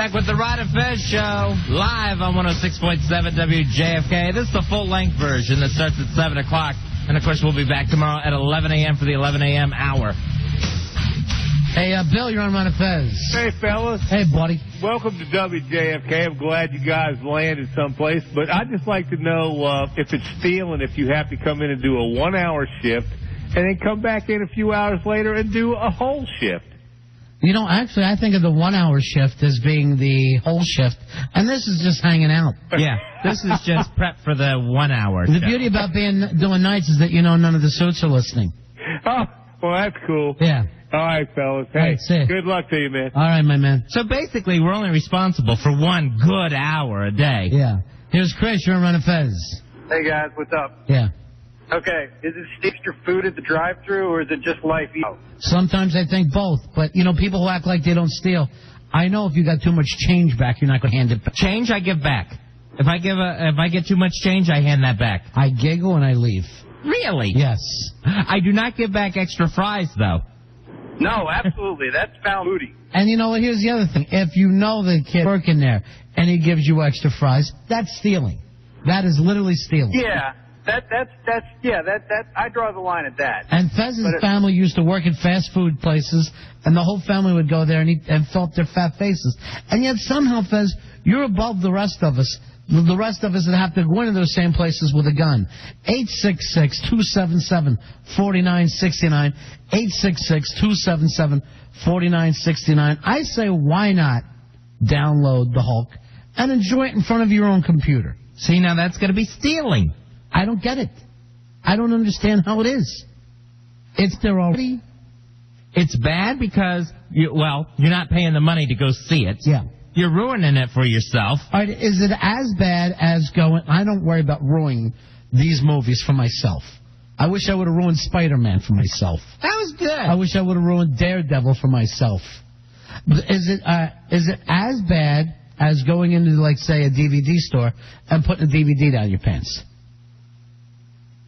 back with the Rod and Fez Show, live on 106.7 WJFK. This is the full-length version that starts at 7 o'clock. And, of course, we'll be back tomorrow at 11 a.m. for the 11 a.m. hour. Hey, Bill, you're on Rod and Fez. Hey, fellas. Hey, buddy. Welcome to WJFK. I'm glad you guys landed someplace. But I'd just like to know if it's stealing if you have to come in and do a 1-hour shift and then come back in a few hours later and do a whole shift. You know, actually, I think of the 1-hour shift as being the whole shift, and this is just hanging out. Yeah, this is just prep for the 1 hour. The beauty about doing nights is that, you know, none of the suits are listening. Oh, well, that's cool. Yeah. All right, fellas. Hey, right, good luck to you, man. All right, my man. So basically, we're only responsible for 1 good hour a day. Yeah. Here's Chris, you're on Rod and Fez. Hey, guys, what's up? Yeah. Okay, is it extra food at the drive-thru, or is it just life out? Sometimes I think both, but, you know, people who act like they don't steal, I know if you got too much change back, you're not going to hand it back. Change, I give back. If I get too much change, I hand that back. I giggle and I leave. Really? Yes. I do not give back extra fries, though. No, absolutely. That's foul booty. And you know what? Here's the other thing. If you know the kid working there and he gives you extra fries, that's stealing. That is literally stealing. Yeah. I draw the line at that. And Fez's family used to work at fast food places, and the whole family would go there and eat and felt their fat faces. And yet somehow, Fez, you're above the rest of us. The rest of us that have to go into those same places with a gun. 866-277-4969. 866-277-4969. I say, why not download the Hulk and enjoy it in front of your own computer? See, now that's going to be stealing. I don't get it. I don't understand how it is. It's there already. It's bad because, you're not paying the money to go see it. Yeah. You're ruining it for yourself. All right, is it as bad as going... I don't worry about ruining these movies for myself. I wish I would have ruined Spider-Man for myself. That was good. I wish I would have ruined Daredevil for myself. Is it as bad as going into, like, say, a DVD store and putting a DVD down your pants?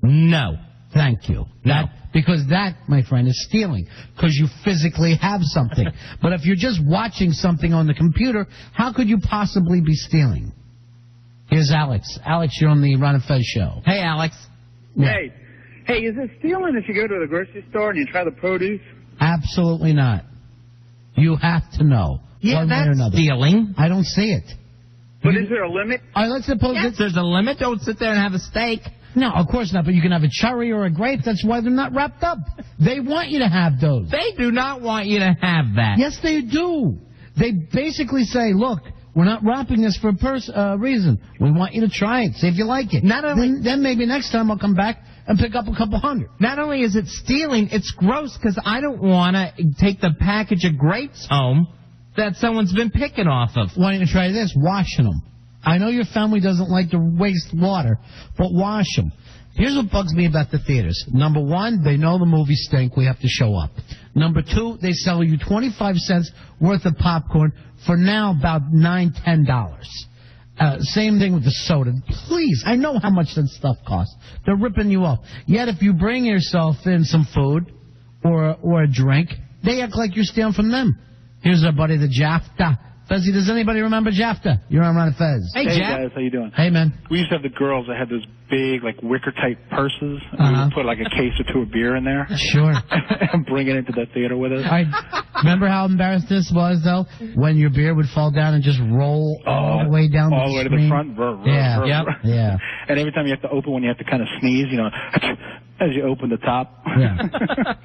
No. Thank you. No. Because that, my friend, is stealing. Because you physically have something. But if you're just watching something on the computer, how could you possibly be stealing? Here's Alex. Alex, you're on the Rod and Fez Show. Hey, Alex. Yeah. Hey, is it stealing if you go to the grocery store and you try the produce? Absolutely not. You have to know. Yeah, one way or that's another. stealing. I don't see it. But is there a limit? All right, let's suppose Yes, there's a limit. Don't sit there and have a steak. No, of course not, but you can have a cherry or a grape. That's why they're not wrapped up. They want you to have those. They do not want you to have that. Yes, they do. They basically say, look, we're not wrapping this for a reason. We want you to try it, see if you like it. Not only then maybe next time I'll come back and pick up a couple hundred. Not only is it stealing, it's gross because I don't want to take the package of grapes home that someone's been picking off of. Why don't you try this? Washing them. I know your family doesn't like to waste water, but wash them. Here's what bugs me about the theaters. Number one, they know the movies stink. We have to show up. Number two, they sell you 25 cents worth of popcorn for now about $9, $10. Same thing with the soda. Please, I know how much that stuff costs. They're ripping you off. Yet if you bring yourself in some food or a drink, they act like you're stealing from them. Here's our buddy, the Jafta. Fezzy, does anybody remember Jafta? You're on Rod and Fez. Hey, guys, how you doing? Hey, man. We used to have the girls that had those big, like, wicker-type purses. And we would put, like, a case or two of beer in there. Sure. And bring it into the theater with us. Remember how embarrassed this was, though? When your beer would fall down and just roll all the way down all the way to the front. Yeah. And every time you have to open one, you have to kind of sneeze, you know, as you open the top. Yeah.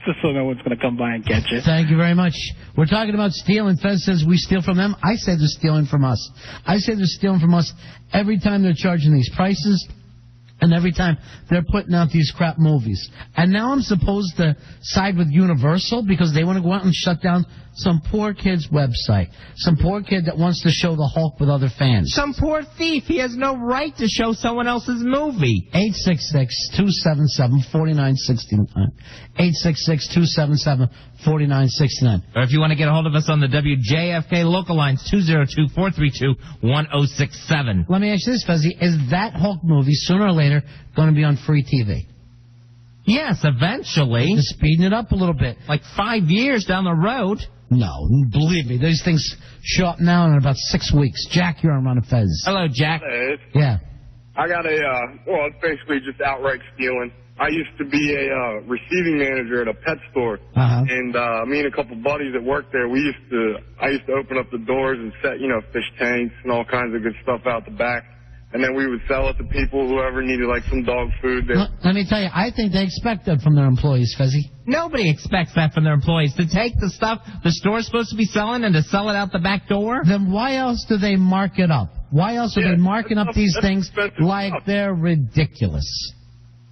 Just so no one's going to come by and get you. Thank you very much. We're talking about stealing. Fez says we steal from them. I say they're stealing from us. I say they're stealing from us every time they're charging these prices and every time they're putting out these crap movies. And now I'm supposed to side with Universal because they want to go out and shut down some poor kid's website. Some poor kid that wants to show the Hulk with other fans. Some poor thief. He has no right to show someone else's movie. 866-277-4969. 866-277-4969. Or if you want to get a hold of us on the WJFK local lines, 202-432-1067. Let me ask you this, Fezzy. Is that Hulk movie sooner or later going to be on free TV? Yes, eventually. Just speeding it up a little bit. Like 5 years down the road. No, believe me, these things show up now in about 6 weeks. Jack, you're on Ron and Fez. Hello, Jack. Hey, Yeah. I got it's basically just outright stealing. I used to be a receiving manager at a pet store, and me and a couple buddies that worked there, I used to open up the doors and set, fish tanks and all kinds of good stuff out the back. And then we would sell it to people, whoever needed, like, some dog food. Let me tell you, I think they expect that from their employees, Fezzy. Nobody expects that from their employees, to take the stuff the store's supposed to be selling and to sell it out the back door. Then why else do they mark it up? Why else are they marking up these things like they're ridiculous?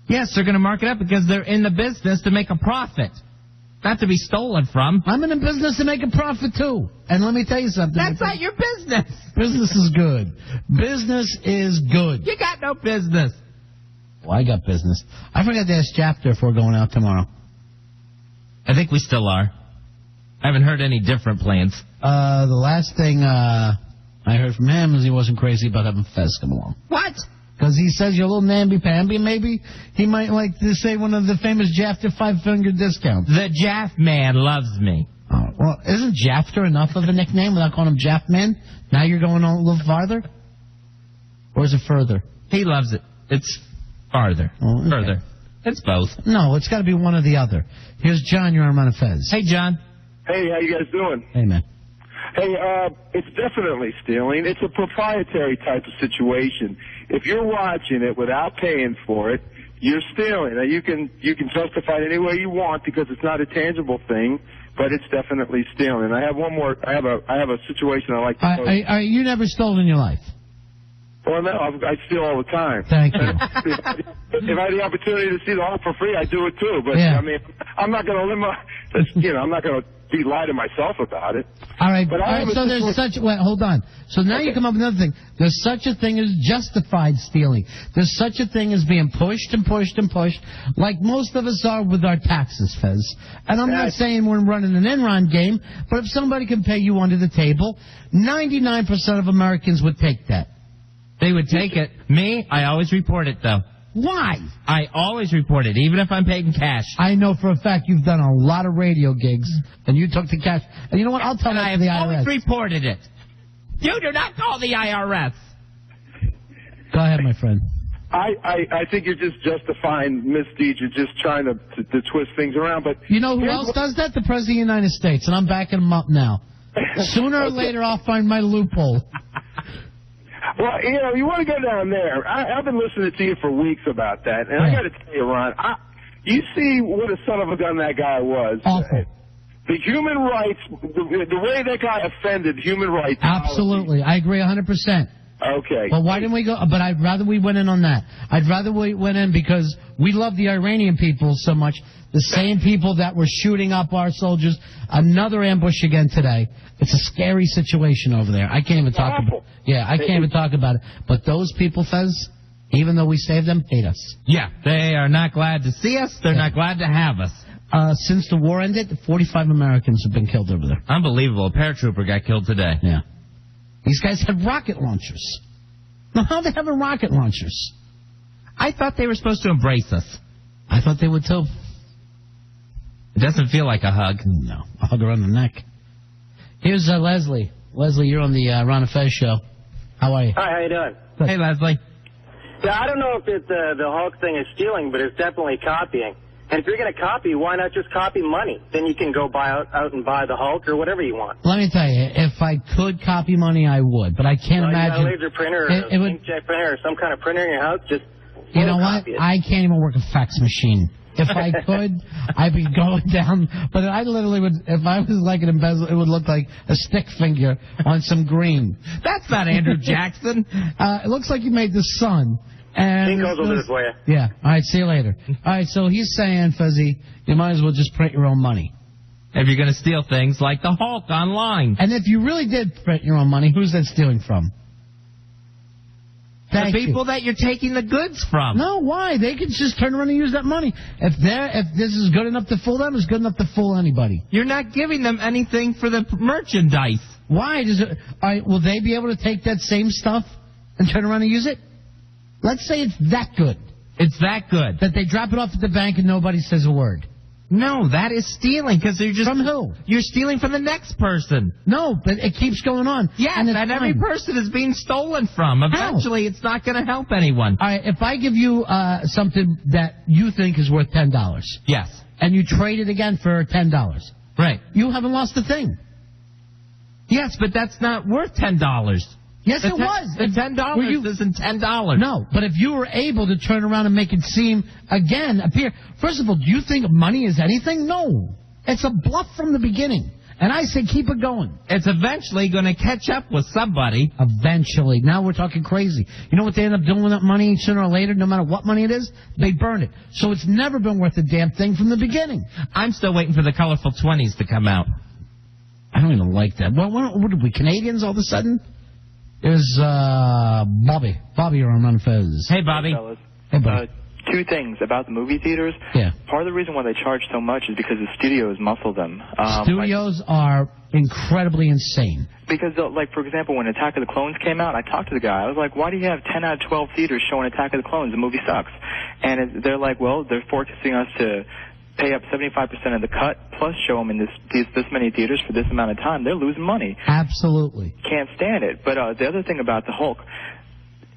Yes, they're going to mark it up because they're in the business to make a profit, not to be stolen from. I'm in the business to make a profit, too. And let me tell you something. That's not your business. Business is good. Business is good. You got no business. Well, I got business. I forgot to ask Chapter if we're going out tomorrow. I think we still are. I haven't heard any different plans. The last thing I heard from him is he wasn't crazy about having Fez come along. What? Because he says you're a little namby-pamby, maybe he might like to say one of the famous Jafter five-finger discounts. The Jaff Man loves me. Oh, well, isn't Jafter enough of a nickname without calling him Jaff Man? Now you're going a little farther? Or is it further? He loves it. It's farther. Oh, okay. Further. It's both. No, it's got to be one or the other. Here's John, you're on Ron and Fez. Hey, John. Hey, how you guys doing? Hey, man. Hey, it's definitely stealing. It's a proprietary type of situation. If you're watching it without paying for it, you're stealing. Now, you can justify it any way you want because it's not a tangible thing, but it's definitely stealing. I have one more. I have a situation I like to tell you. You never stole in your life? Well, no, I steal all the time. Thank you. If I had the opportunity to see the Hall for free, I'd do it too. But yeah. I mean, I'm not going to limit. I'm not going to lie to myself about it. All right. But so there's such. Wait, hold on. So now you come up with another thing. There's such a thing as justified stealing. There's such a thing as being pushed and pushed and pushed, like most of us are with our taxes, Fez. And I'm not saying we're running an Enron game, but if somebody can pay you under the table, 99% of Americans would take that. They would take it. Me, I always report it, though. Why? I always report it, even if I'm paid in cash. I know for a fact you've done a lot of radio gigs, and you took the cash. And you know what? I'll tell that to the IRS. I have always reported it. You do not call the IRS. Go ahead, my friend. I think you're just justifying misdeeds. You're just trying to twist things around. But you know who else does that? The President of the United States, and I'm backing him up now. Sooner or later, I'll find my loophole. Well, you want to go down there. I've been listening to you for weeks about that, and I got to tell you, Ron, you see what a son of a gun that guy was. Awful. The human rights, the way that guy offended human rights. Absolutely. I agree 100%. Okay. But why didn't we go? But I'd rather we went in on that. I'd rather we went in because we love the Iranian people so much. The same people that were shooting up our soldiers. Another ambush again today. It's a scary situation over there. I can't even talk about it. Yeah, I can't even talk about it. But those people, Fez, even though we saved them, hate us. Yeah, they are not glad to see us. They're not glad to have us. Since the war ended, 45 Americans have been killed over there. Unbelievable. A paratrooper got killed today. Yeah. These guys had rocket launchers. Now, how are they having rocket launchers? I thought they were supposed to embrace us. I thought they would, too. It doesn't feel like a hug. No, a hug around the neck. Here's Leslie. Leslie, you're on the Ron and Fez show. How are you? Hi, how you doing? Good. Hey, Leslie. Yeah, I don't know if the Hulk thing is stealing, but it's definitely copying. And if you're going to copy, why not just copy money? Then you can go out and buy the Hulk or whatever you want. Let me tell you, if I could copy money, I would. But I can't imagine. You got a laser printer or an inkjet printer or some kind of printer in your house, just you know what? I can't even work a fax machine. If I could, I'd be going down. But I literally would, if I was like an embezzle, it would look like a stick figure on some green. That's not Andrew Jackson. It looks like you made the sun. And Dinko's will do it for you. Yeah. All right, see you later. All right, so he's saying, Fuzzy, you might as well just print your own money. If you're going to steal things like the Hulk online. And if you really did print your own money, who's that stealing from? The people that you're taking the goods from. No, why? They can just turn around and use that money. If this is good enough to fool them, it's good enough to fool anybody. You're not giving them anything for the merchandise. Why? All right, will they be able to take that same stuff and turn around and use it? Let's say it's that good. It's that good. That they drop it off at the bank and nobody says a word. No, that is stealing because you're just... From who? You're stealing from the next person. No, but it keeps going on. Yes, and every person is being stolen from. Eventually, it's not going to help anyone. All right, if I give you something that you think is worth $10. Yes. And you trade it again for $10. Right. You haven't lost a thing. Yes, but that's not worth $10. Yes, it was. The $10 isn't $10. No, but if you were able to turn around and make it seem, again, appear... First of all, do you think money is anything? No. It's a bluff from the beginning. And I say keep it going. It's eventually going to catch up with somebody. Eventually. Now we're talking crazy. You know what they end up doing with that money sooner or later, no matter what money it is? They burn it. So it's never been worth a damn thing from the beginning. I'm still waiting for the colorful 20s to come out. I don't even like that. What are we, Canadians all of a sudden? There's Bobby. Bobby, you're on Fez. Hey, Bobby. Hey, Bobby. Two things about the movie theaters. Yeah. Part of the reason why they charge so much is because the studios muscle them. Studios are incredibly insane. Because, like, for example, when Attack of the Clones came out, I talked to the guy. I was like, why do you have 10 out of 12 theaters showing Attack of the Clones? The movie sucks. And they're like, well, they're forcing us to pay up 75% of the cut, plus show them in this many theaters for this amount of time. They're losing money. Absolutely. Can't stand it. But the other thing about the Hulk,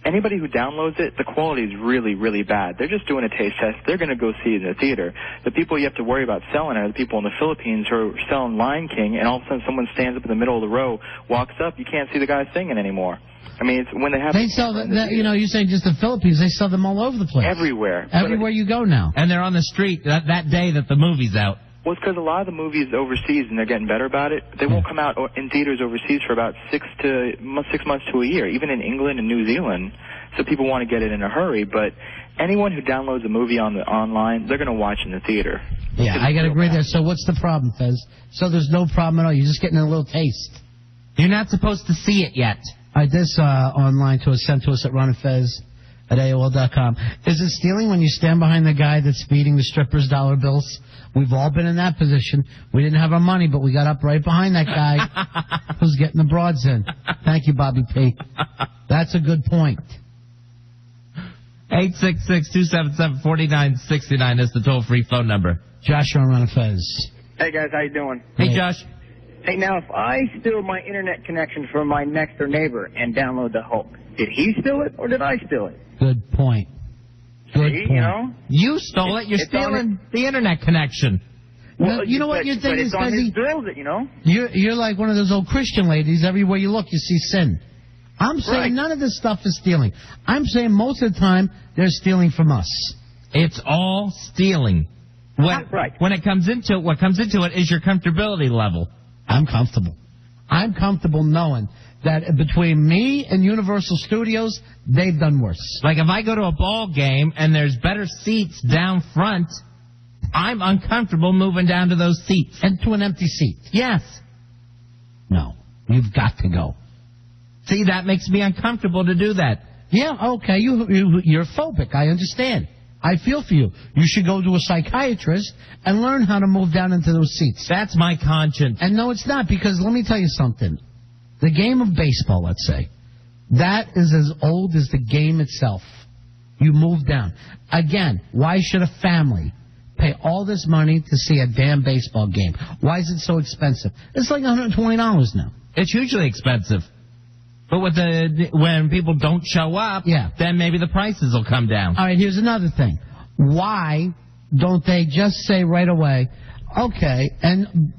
anybody who downloads it, the quality is really, really bad. They're just doing a taste test. They're going to go see it in the theater. The people you have to worry about selling are the people in the Philippines who are selling Lion King, and all of a sudden someone stands up in the middle of the row, walks up, you can't see the guy singing anymore. I mean, it's when they have... They sell you're saying just the Philippines, they sell them all over the place. Everywhere. Everywhere you go now. And they're on the street that day that the movie's out. Well, it's because a lot of the movies overseas, and they're getting better about it, they won't come out in theaters overseas for about 6 months to a year, even in England and New Zealand. So people want to get it in a hurry, but anyone who downloads a movie online, they're going to watch in the theater. Yeah, I got to agree there. So what's the problem, Fez? So there's no problem at all. You're just getting a little taste. You're not supposed to see it yet. All right, this online to us, sent to us at Ron and Fez at AOL.com. Is it stealing when you stand behind the guy that's feeding the strippers dollar bills? We've all been in that position. We didn't have our money, but we got up right behind that guy who's getting the broads in. Thank you, Bobby P. That's a good point. 866-277-4969 is the toll-free phone number. Josh, you're on Ron and Fez. Hey, guys, how you doing? Hey, Josh. Hey, now, if I steal my internet connection from my next-door neighbor and download the Hulk, did he steal it or did I steal it? Good point. Good point. You know? You stole it. You're stealing the internet connection. Well, you know what your thing is, on his bills, you know? You're like one of those old Christian ladies. Everywhere you look, you see sin. I'm saying none of this stuff is stealing. I'm saying most of the time they're stealing from us. It's all stealing. When it comes into it, what comes into it is your comfortability level. I'm comfortable. I'm comfortable knowing that between me and Universal Studios, they've done worse. Like if I go to a ball game and there's better seats down front, I'm uncomfortable moving down to those seats. And to an empty seat. Yes. No. You've got to go. See, that makes me uncomfortable to do that. Yeah, okay. You're phobic. I understand. I feel for you. You should go to a psychiatrist and learn how to move down into those seats. That's my conscience. And no, it's not, because let me tell you something. The game of baseball, let's say, that is as old as the game itself. You move down. Again, why should a family pay all this money to see a damn baseball game? Why is it so expensive? It's like $120 now. It's hugely expensive. But when people don't show up, then maybe the prices will come down. All right, here's another thing. Why don't they just say right away, okay, and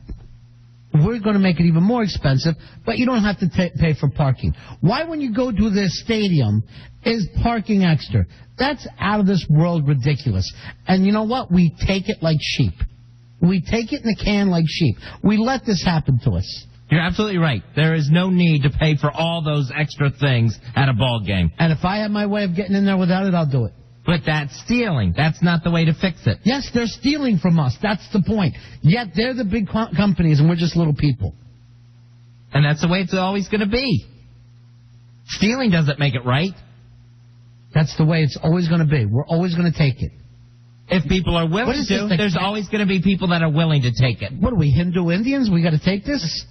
we're going to make it even more expensive, but you don't have to pay for parking. Why, when you go to this stadium, is parking extra? That's out of this world ridiculous. And you know what? We take it like sheep. We take it in the can like sheep. We let this happen to us. You're absolutely right. There is no need to pay for all those extra things at a ball game. And if I have my way of getting in there without it, I'll do it. But that's stealing. That's not the way to fix it. Yes, they're stealing from us. That's the point. Yet they're the big companies and we're just little people. And that's the way it's always going to be. Stealing doesn't make it right. That's the way it's always going to be. We're always going to take it. If people are willing to, there's always going to be people that are willing to take it. What are we, Hindu Indians? We got to take this?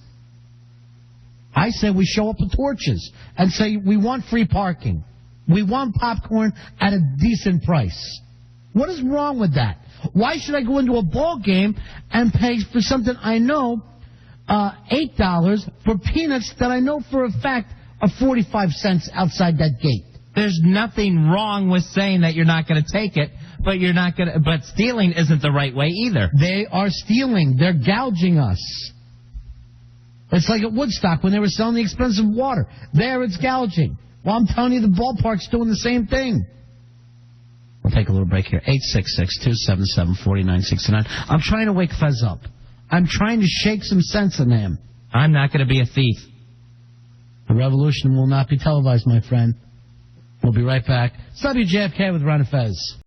I say we show up with torches and say we want free parking. We want popcorn at a decent price. What is wrong with that? Why should I go into a ball game and pay for something I know $8 for peanuts that I know for a fact are 45 cents outside that gate? There's nothing wrong with saying that you're not going to take it, but you're not going to. But stealing isn't the right way either. They are stealing. They're gouging us. It's like at Woodstock when they were selling the expensive water. There, it's gouging. Well, I'm telling you, the ballpark's doing the same thing. We'll take a little break here. 866-277-4969. I'm trying to wake Fez up. I'm trying to shake some sense in him. I'm not going to be a thief. The revolution will not be televised, my friend. We'll be right back. It's WJFK with Ron and Fez.